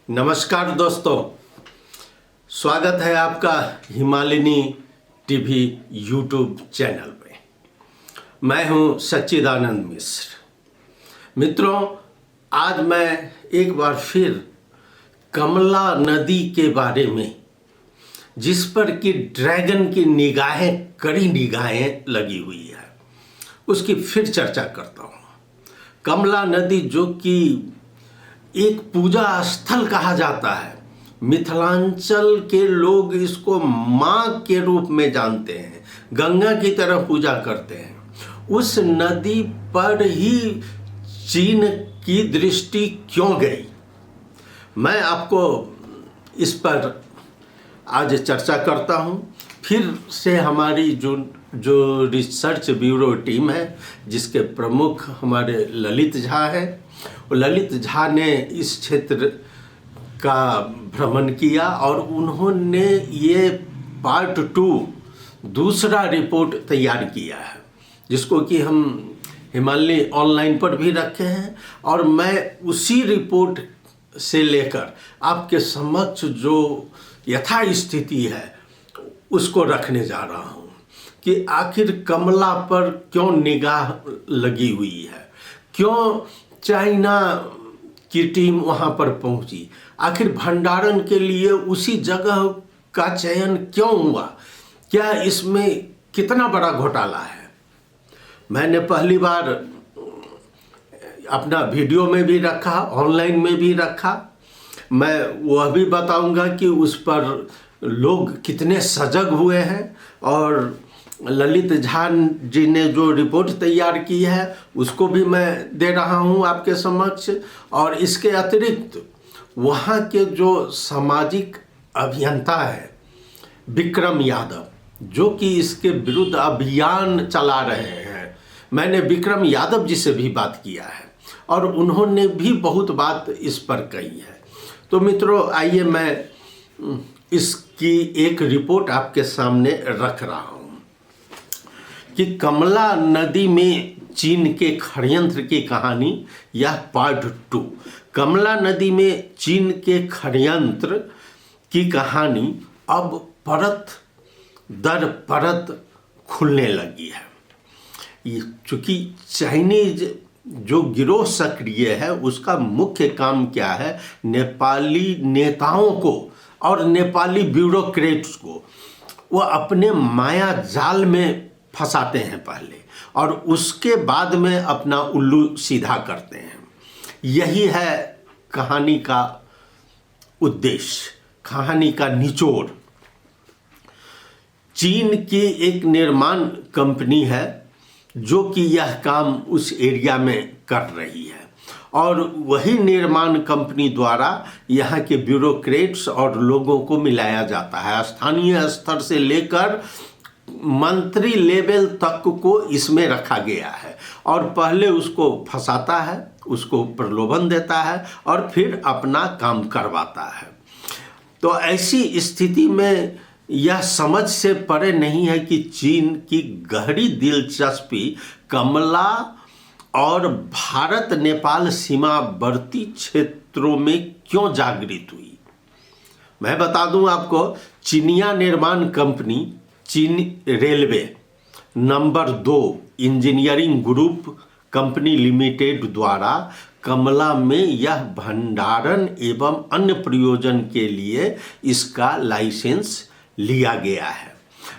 नमस्कार दोस्तों, स्वागत है आपका हिमालयनी टीवी यूट्यूब चैनल में। मैं हूं सच्चिदानंद मिश्र। मित्रों, आज मैं एक बार फिर कमला नदी के बारे में, जिस पर कि ड्रैगन की निगाहें, कड़ी निगाहें लगी हुई है, उसकी फिर चर्चा करता हूं। कमला नदी जो कि एक पूजा स्थल कहा जाता है, मिथिलांचल के लोग इसको माँ के रूप में जानते हैं, गंगा की तरह पूजा करते हैं। उस नदी पर ही चीन की दृष्टि क्यों गई, मैं आपको इस पर आज चर्चा करता हूँ। फिर से हमारी जो रिसर्च ब्यूरो टीम है, जिसके प्रमुख हमारे ललित झा है, ललित झा ने इस क्षेत्र का भ्रमण किया और उन्होंने ये पार्ट 2 दूसरा रिपोर्ट तैयार किया है, जिसको कि हम हिमालय ऑनलाइन पर भी रखे हैं। और मैं उसी रिपोर्ट से लेकर आपके समक्ष जो यथा स्थिति है उसको रखने जा रहा हूँ कि आखिर कमला पर क्यों निगाह लगी हुई है, क्यों चाइना की टीम वहाँ पर पहुँची, आखिर भंडारण के लिए उसी जगह का चयन क्यों हुआ, क्या इसमें कितना बड़ा घोटाला है। मैंने पहली बार अपना वीडियो में भी रखा, ऑनलाइन में भी रखा। मैं वह भी बताऊंगा कि उस पर लोग कितने सजग हुए हैं, और ललित झा जी ने जो रिपोर्ट तैयार की है उसको भी मैं दे रहा हूं आपके समक्ष। और इसके अतिरिक्त वहाँ के जो सामाजिक अभियंता है विक्रम यादव, जो कि इसके विरुद्ध अभियान चला रहे हैं, मैंने विक्रम यादव जी से भी बात किया है और उन्होंने भी बहुत बात इस पर कही है। तो मित्रों, आइए मैं इसकी एक रिपोर्ट आपके सामने रख रहा हूँ कि कमला नदी में चीन के षड्यंत्र की कहानी, यह पार्ट 2। कमला नदी में चीन के षड्यंत्र की कहानी अब परत दर परत खुलने लगी है। चूँकि चाइनीज जो गिरोह सक्रिय है उसका मुख्य काम क्या है, नेपाली नेताओं को और नेपाली ब्यूरोक्रेट्स को वो अपने माया जाल में फंसाते हैं पहले, और उसके बाद में अपना उल्लू सीधा करते हैं। यही है कहानी का उद्देश्य, कहानी का निचोड़। चीन की एक निर्माण कंपनी है जो कि यह काम उस एरिया में कर रही है, और वही निर्माण कंपनी द्वारा यहाँ के ब्यूरोक्रेट्स और लोगों को मिलाया जाता है। स्थानीय स्तर से लेकर मंत्री लेवल तक को इसमें रखा गया है, और पहले उसको फंसाता है, उसको प्रलोभन देता है और फिर अपना काम करवाता है। तो ऐसी स्थिति में यह समझ से परे नहीं है कि चीन की गहरी दिलचस्पी कमला और भारत नेपाल सीमावर्ती क्षेत्रों में क्यों जागृत हुई। मैं बता दूं आपको, चीनिया निर्माण कंपनी चीन railway number 2 engineering group company limited द्वारा कमला में यह भंडारण एवं अन्य प्रयोजन के लिए इसका लाइसेंस लिया गया है,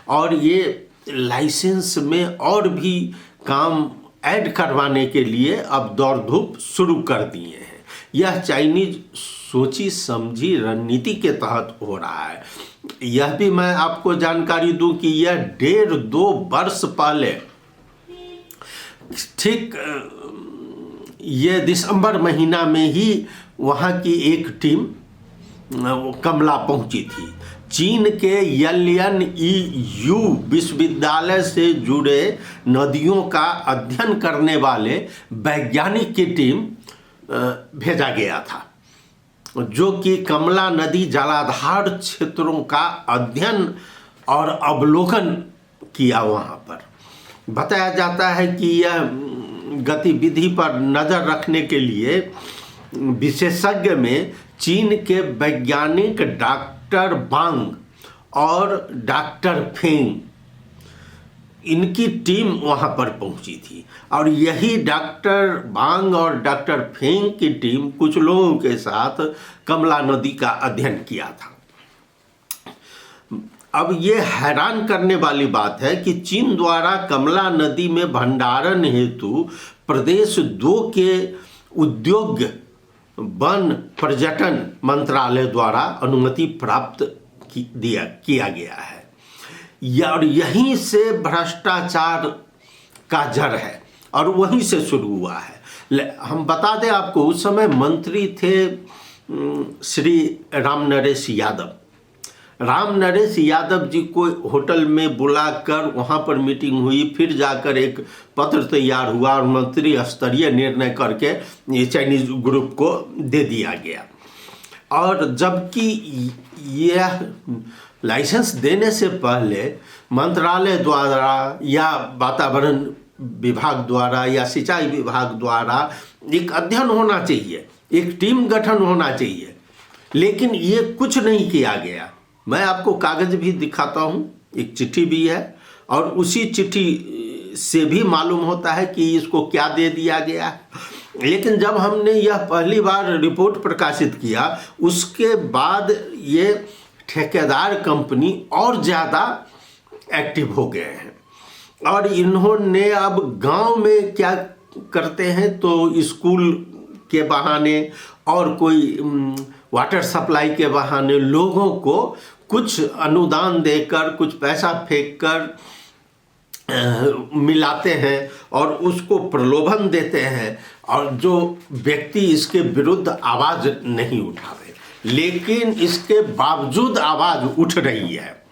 और ये लाइसेंस में और भी काम ऐड करवाने के लिए अब दौड़ धूप शुरू कर दिए हैं। यह चाइनीज सोची समझी रणनीति के तहत हो रहा है। यह भी मैं आपको जानकारी दूं कि यह 1.5-2 वर्ष पहले, ठीक ये दिसंबर महीना में ही वहाँ की एक टीम कमला पहुँची थी। चीन के LNEU विश्वविद्यालय से जुड़े नदियों का अध्ययन करने वाले वैज्ञानिक की टीम भेजा गया था, जो कि कमला नदी जलाधार क्षेत्रों का अध्ययन और अवलोकन किया। वहाँ पर बताया जाता है कि यह गतिविधि पर नज़र रखने के लिए विशेषज्ञ में चीन के वैज्ञानिक डॉक्टर वांग और डॉक्टर फेंग, इनकी टीम वहाँ पर पहुँची थी। और यही डॉक्टर वांग और डॉक्टर फेंग की टीम कुछ लोगों के साथ कमला नदी का अध्ययन किया था। अब ये हैरान करने वाली बात है कि चीन द्वारा कमला नदी में भंडारण हेतु प्रदेश 2 के उद्योग वन पर्यटन मंत्रालय द्वारा अनुमति प्राप्त किया गया है। और यहीं से भ्रष्टाचार का जड़ है और वहीं से शुरू हुआ है। हम बता दें आपको, उस समय मंत्री थे श्री राम नरेश यादव। राम नरेश यादव जी को होटल में बुलाकर वहाँ पर मीटिंग हुई, फिर जाकर एक पत्र तैयार हुआ और मंत्री स्तरीय निर्णय करके ये चाइनीज ग्रुप को दे दिया गया। और जबकि यह लाइसेंस देने से पहले मंत्रालय द्वारा या वातावरण विभाग द्वारा या सिंचाई विभाग द्वारा एक अध्ययन होना चाहिए, एक टीम गठन होना चाहिए, लेकिन ये कुछ नहीं किया गया। मैं आपको कागज भी दिखाता हूँ, एक चिट्ठी भी है, और उसी चिट्ठी से भी मालूम होता है कि इसको क्या दे दिया गया। लेकिन जब हमने यह पहली बार रिपोर्ट प्रकाशित किया, उसके बाद ये ठेकेदार कंपनी और ज़्यादा एक्टिव हो गए हैं। और इन्होंने अब गांव में क्या करते हैं, तो स्कूल के बहाने और कोई वाटर सप्लाई के बहाने लोगों को कुछ अनुदान देकर, कुछ पैसा फेंक कर मिलाते हैं और उसको प्रलोभन देते हैं, और जो व्यक्ति इसके विरुद्ध आवाज़ नहीं उठावे, लेकिन इसके बावजूद आवाज़ उठ रही है।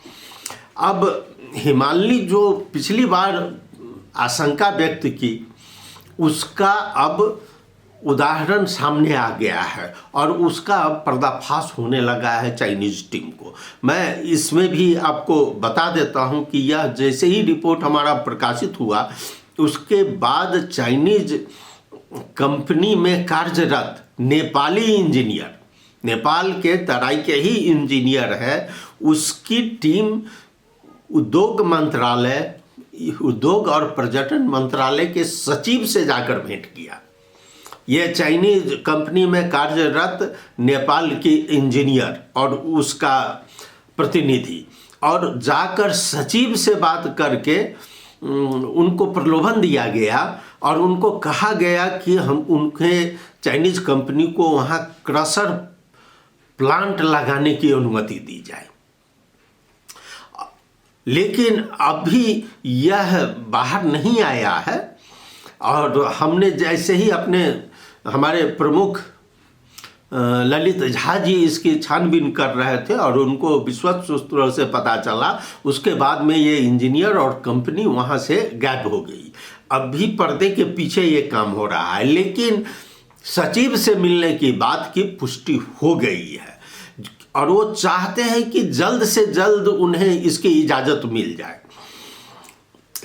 अब हिमालय जो पिछली बार आशंका व्यक्त की, उसका अब उदाहरण सामने आ गया है और उसका पर्दाफाश होने लगा है चाइनीज टीम को। मैं इसमें भी आपको बता देता हूं कि यह जैसे ही रिपोर्ट हमारा प्रकाशित हुआ, उसके बाद चाइनीज कंपनी में कार्यरत नेपाली इंजीनियर, नेपाल के तराई के ही इंजीनियर है, उसकी टीम उद्योग और पर्यटन मंत्रालय के सचिव से जाकर भेंट किया। ये चाइनीज कंपनी में कार्यरत नेपाल की इंजीनियर और उसका प्रतिनिधि, और जाकर सचिव से बात करके उनको प्रलोभन दिया गया और उनको कहा गया कि हम उनके चाइनीज कंपनी को वहाँ क्रशर प्लांट लगाने की अनुमति दी जाए। लेकिन अभी यह बाहर नहीं आया है, और हमने जैसे ही हमारे प्रमुख ललित झा जी इसकी छानबीन कर रहे थे और उनको विश्वस्त सूत्रों से पता चला, उसके बाद में ये इंजीनियर और कंपनी वहाँ से गायब हो गई। अभी पर्दे के पीछे ये काम हो रहा है, लेकिन सचिव से मिलने की बात की पुष्टि हो गई है और वो चाहते हैं कि जल्द से जल्द उन्हें इसकी इजाज़त मिल जाए।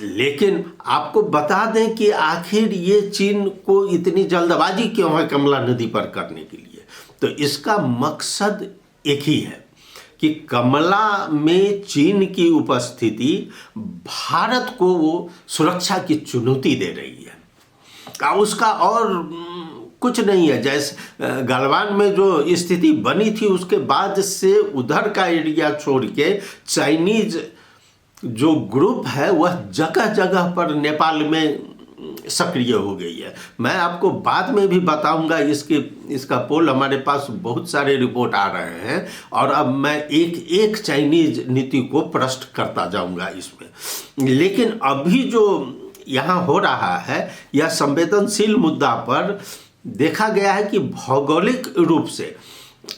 लेकिन आपको बता दें कि आखिर ये चीन को इतनी जल्दबाजी क्यों है कमला नदी पर करने के लिए। तो इसका मकसद एक ही है कि कमला में चीन की उपस्थिति भारत को वो सुरक्षा की चुनौती दे रही है। उसका और कुछ नहीं है। जैसे गलवान में जो स्थिति बनी थी, उसके बाद से उधर का एरिया छोड़ के चाइनीज जो ग्रुप है वह जगह जगह पर नेपाल में सक्रिय हो गई है। मैं आपको बाद में भी बताऊंगा, इसका पोल हमारे पास बहुत सारे रिपोर्ट आ रहे हैं और अब मैं एक एक चाइनीज नीति को प्रश्न करता जाऊंगा इसमें। लेकिन अभी जो यहाँ हो रहा है, यह संवेदनशील मुद्दा पर देखा गया है कि भौगोलिक रूप से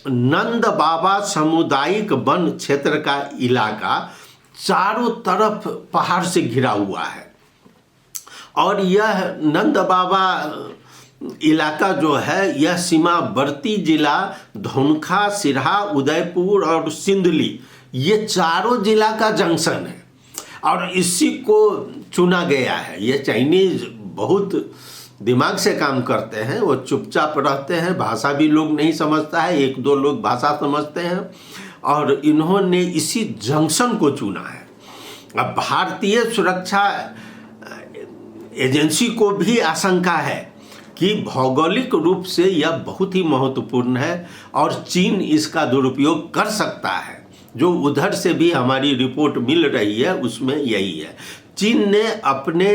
नंद बाबा सामुदायिक वन क्षेत्र का इलाका चारों तरफ पहाड़ से घिरा हुआ है और यह नंद बाबा इलाका जो है यह सीमावर्ती जिला धौनखा, सिरहा, उदयपुर और सिंदली, ये चारों जिला का जंक्शन है और इसी को चुना गया है। ये चाइनीज बहुत दिमाग से काम करते हैं वो चुपचाप रहते हैं, भाषा भी लोग नहीं समझता है, एक दो लोग भाषा समझते हैं, और इन्होंने इसी जंक्शन को चुना है। अब भारतीय सुरक्षा एजेंसी को भी आशंका है कि भौगोलिक रूप से यह बहुत ही महत्वपूर्ण है और चीन इसका दुरुपयोग कर सकता है। जो उधर से भी हमारी रिपोर्ट मिल रही है उसमें यही है। चीन ने अपने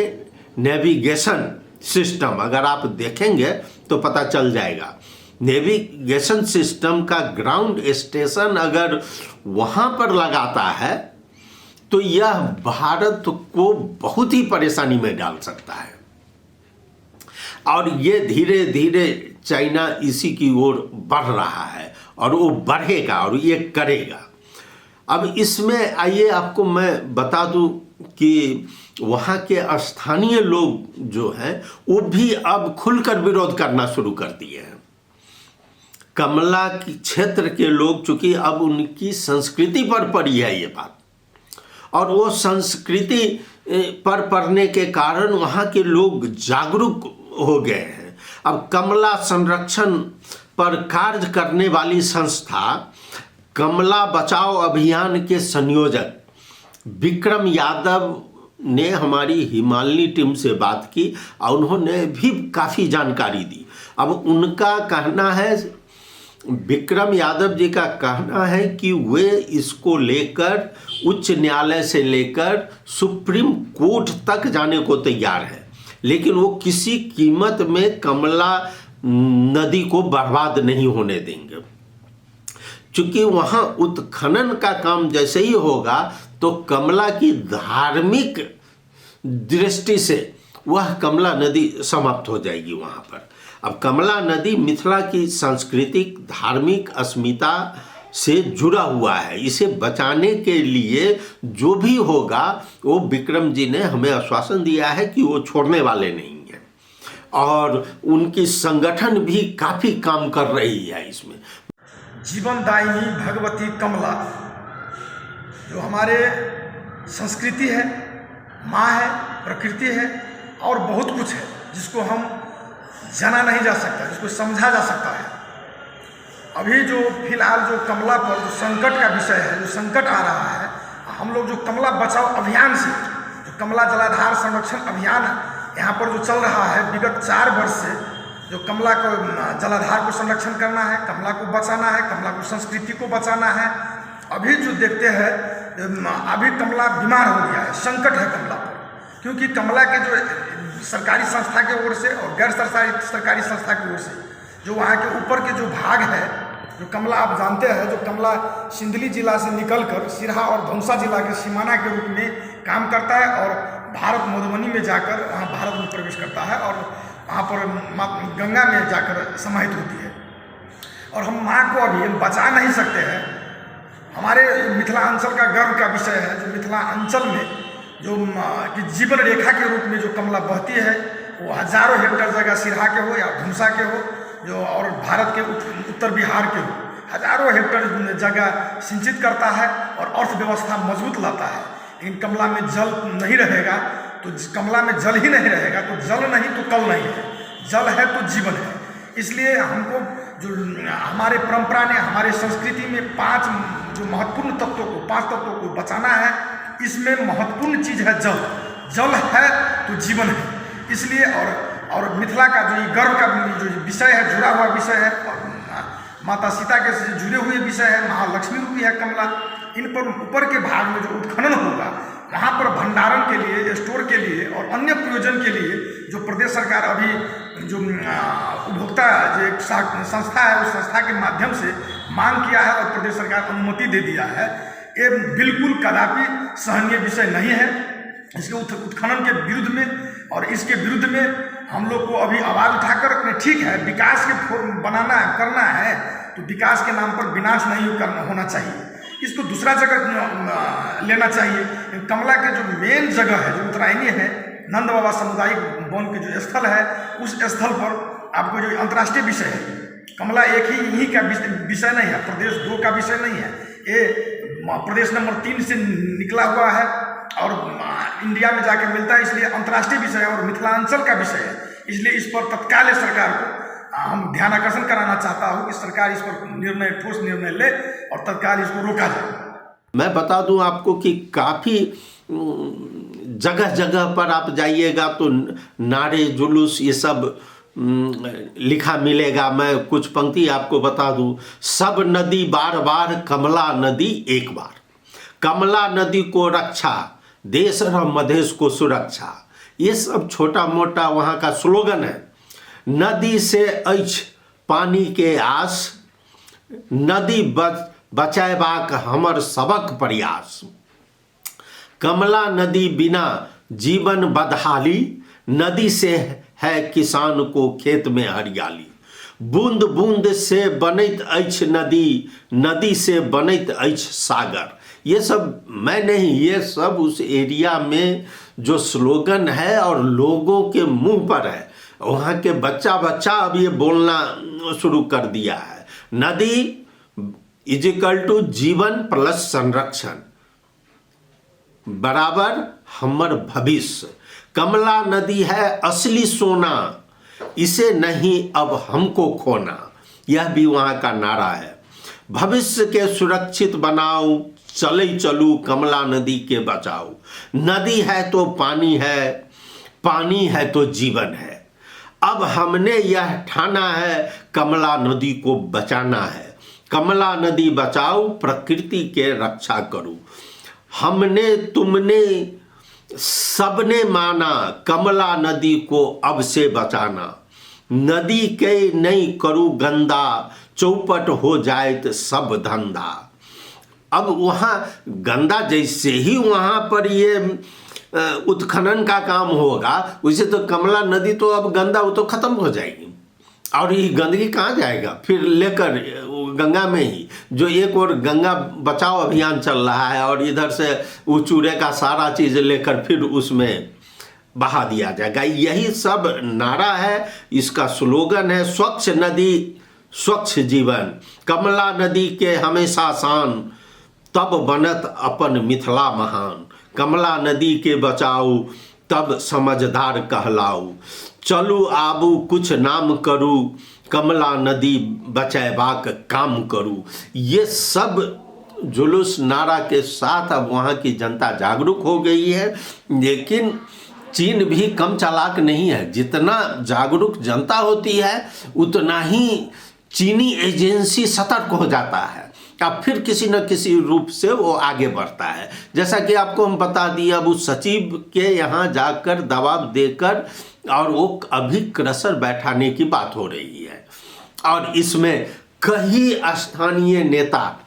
नेविगेशन सिस्टम, अगर आप देखेंगे तो पता चल जाएगा, नेविगेशन सिस्टम का ग्राउंड स्टेशन अगर वहाँ पर लगाता है तो यह भारत को बहुत ही परेशानी में डाल सकता है। और ये धीरे धीरे चाइना इसी की ओर बढ़ रहा है और वो बढ़ेगा और ये करेगा। अब इसमें आइए आपको मैं बता दूं कि वहाँ के स्थानीय लोग जो हैं वो भी अब खुलकर विरोध करना शुरू कर दिए हैं। कमला की क्षेत्र के लोग, चूंकि अब उनकी संस्कृति पर पड़ी है ये बात, और वो संस्कृति पर पड़ने के कारण वहाँ के लोग जागरूक हो गए हैं। अब कमला संरक्षण पर कार्य करने वाली संस्था कमला बचाओ अभियान के संयोजक विक्रम यादव ने हमारी हिमालनी टीम से बात की और उन्होंने भी काफ़ी जानकारी दी। अब उनका कहना है, विक्रम यादव जी का कहना है कि वे इसको लेकर उच्च न्यायालय से लेकर सुप्रीम कोर्ट तक जाने को तैयार है, लेकिन वो किसी कीमत में कमला नदी को बर्बाद नहीं होने देंगे। चूंकि वहाँ उत्खनन का काम जैसे ही होगा तो कमला की धार्मिक दृष्टि से वह कमला नदी समाप्त हो जाएगी वहाँ पर। अब कमला नदी मिथिला की सांस्कृतिक धार्मिक अस्मिता से जुड़ा हुआ है। इसे बचाने के लिए जो भी होगा वो विक्रम जी ने हमें आश्वासन दिया है कि वो छोड़ने वाले नहीं हैं, और उनकी संगठन भी काफ़ी काम कर रही है इसमें। जीवनदायिनी भगवती कमला जो हमारे संस्कृति है, माँ है, प्रकृति है और बहुत कुछ है जिसको हम जाना नहीं जा सकता, जिसको समझा जा सकता है। अभी जो फिलहाल जो कमला पर जो संकट का विषय है, जो संकट आ रहा है, हम लोग जो कमला बचाओ अभियान से, जो कमला जलाधार संरक्षण अभियान यहाँ पर जो चल रहा है विगत 4 वर्ष से, जो कमला को जलाधार को संरक्षण करना है, कमला को बचाना है, कमला को संस्कृति को बचाना है। अभी जो देखते हैं अभी कमला बीमार हो गया है, संकट है कमला पर, क्योंकि कमला के जो सरकारी संस्था के ओर से और गैर सरकारी संस्था की ओर से जो वहाँ के ऊपर के जो भाग है, जो कमला आप जानते हैं, जो कमला सिंदली जिला से निकलकर सिरहा और धौंसा जिला के सीमाना के रूप में काम करता है और भारत मधुबनी में जाकर वहाँ भारत में प्रवेश करता है और वहाँ पर गंगा में जाकर समाहित होती है। और हम माँ को अभी बचा नहीं सकते हैं। हमारे मिथिलांचल का गर्व का विषय है, जो मिथिलांचल में जो कि जीवन रेखा के रूप में जो कमला बहती है, वो हजारों हेक्टेयर जगह सिरहा के हो या धुमसा के हो, जो और भारत के उत्तर बिहार के हो, हजारों हेक्टेयर जगह सिंचित करता है और अर्थव्यवस्था मजबूत लाता है। लेकिन कमला में जल नहीं रहेगा तो कमला में जल ही नहीं रहेगा तो जल नहीं तो कल नहीं है, जल है तो जीवन है। इसलिए हमको जो हमारे परंपरा ने, हमारे संस्कृति में 5 जो महत्वपूर्ण तत्वों को, 5 तत्वों को बचाना है। इसमें महत्वपूर्ण चीज़ है जल। जल है तो जीवन है। इसलिए और मिथिला का जो ये गर्व का जो विषय है, जुड़ा हुआ विषय है, और माता सीता के से जुड़े हुए विषय है, महालक्ष्मी रूपी है कमला। इन पर ऊपर के भाग में जो उत्खनन होगा, वहाँ पर भंडारण के लिए, स्टोर के लिए और अन्य प्रयोजन के लिए जो प्रदेश सरकार अभी जो उपभोक्ता जो एक संस्था है, उस संस्था के माध्यम से मांग किया है और प्रदेश सरकार अनुमति दे दिया है। ये बिल्कुल कदापि सहनीय विषय नहीं है। इसके उत्खनन के विरुद्ध में और इसके विरुद्ध में हम लोग को अभी आवाज़ उठाकर अपने, ठीक है विकास के बनाना करना है तो विकास के नाम पर विनाश नहीं होना चाहिए, इसको दूसरा जगह लेना चाहिए। कमला के जो मेन जगह है, जो उत्तरायणी है, नंद बाबा सामुदायिक वन के जो स्थल है, उस स्थल पर आपको जो अंतर्राष्ट्रीय विषय है, कमला एक ही यहीं का विषय नहीं है, प्रदेश 2 का विषय नहीं है, ये प्रदेश नंबर 3 से निकला हुआ है और इंडिया में जाके मिलता है, इसलिए अंतर्राष्ट्रीय विषय है और मिथिलांचल का विषय है। इसलिए इस पर तत्काल सरकार को हम ध्यान आकर्षण कराना चाहता हूँ कि सरकार इस पर ठोस निर्णय ले और तत्काल इसको रोका जाए। मैं बता दूं आपको कि काफ़ी जगह जगह पर आप जाइएगा तो नारे जुलूस ये सब लिखा मिलेगा। मैं कुछ पंक्ति आपको बता दूं। सब नदी बार बार, कमला नदी एक बार। कमला नदी को रक्षा, देश और मधेश को सुरक्षा। ये सब छोटा मोटा वहाँ का स्लोगन है। नदी से अछि पानी के आस, नदी बचाएबाक हमर सबक प्रयास। कमला नदी बिना जीवन बदहाली, नदी से है किसान को खेत में हरियाली। बूंद बूंद से बनैत अछि नदी, नदी से बनैत अछि सागर। ये सब मैं नहीं, ये सब उस एरिया में जो स्लोगन है और लोगों के मुंह पर है। वहाँ के बच्चा अब ये बोलना शुरू कर दिया है। नदी इजिकल टू जीवन प्लस संरक्षण बराबर हमर भविष्य। कमला नदी है असली सोना, इसे नहीं अब हमको खोना। यह भी वहाँ का नारा है। भविष्य के सुरक्षित बनाओ, चले चलू कमला नदी के बचाओ। नदी है तो पानी है, पानी है तो जीवन है। अब हमने यह ठाना है, कमला नदी को बचाना है। कमला नदी बचाओ, प्रकृति के रक्षा करो। हमने तुमने सबने माना, कमला नदी को अब से बचाना। नदी के नहीं करू गंदा, चौपट हो जाए सब धंधा। अब वहाँ गंदा जैसे ही वहाँ पर ये उत्खनन का काम होगा, वैसे तो कमला नदी तो अब गंदा वो तो खत्म हो जाएगी। और ये गंदगी कहाँ जाएगा फिर लेकर गंगा में ही, जो एक और गंगा बचाओ अभियान चल रहा है और इधर से वो चूरे का सारा चीज़ लेकर फिर उसमें बहा दिया जाएगा। यही सब नारा है, इसका स्लोगन है स्वच्छ नदी स्वच्छ जीवन। कमला नदी के हमेशा शान, तब बनत अपन मिथिला महान। कमला नदी के बचाओ, तब समझदार कहलाओ। चलू आबू कुछ नाम करू, कमला नदी बचाएबाक काम करू। ये सब जुलूस नारा के साथ अब वहाँ की जनता जागरूक हो गई है। लेकिन चीन भी कम चालाक नहीं है। जितना जागरूक जनता होती है उतना ही चीनी एजेंसी सतर्क हो जाता है। अब फिर किसी न किसी रूप से वो आगे बढ़ता है। जैसा कि आपको हम बता दिए, अब उस सचिव के यहाँ जाकर दबाव देकर और वो अभी क्रशर बैठाने की बात हो रही है। और इसमें कई स्थानीय नेता,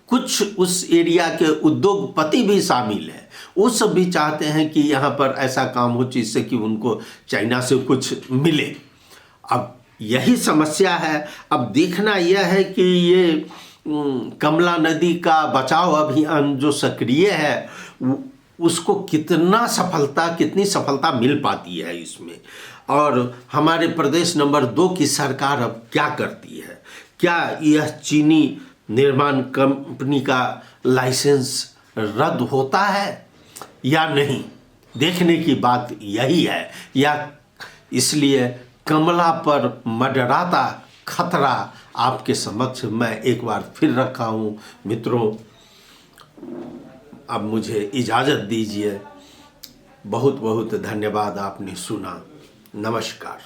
कुछ उस एरिया के उद्योगपति भी शामिल हैं। वो सब भी चाहते हैं कि यहाँ पर ऐसा काम हो जिससे कि उनको चाइना से कुछ मिले। अब यही समस्या है। अब देखना यह है कि ये कमला नदी का बचाव अभियान जो सक्रिय है उसको कितनी सफलता मिल पाती है इसमें। और हमारे प्रदेश नंबर 2 की सरकार अब क्या करती है। क्या यह चीनी निर्माण कंपनी का लाइसेंस रद्द होता है या नहीं, देखने की बात यही है। या इसलिए कमला पर मंडराता खतरा आपके समक्ष मैं एक बार फिर रखा हूँ। मित्रों, अब मुझे इजाज़त दीजिए। बहुत बहुत धन्यवाद, आपने सुना। नमस्कार।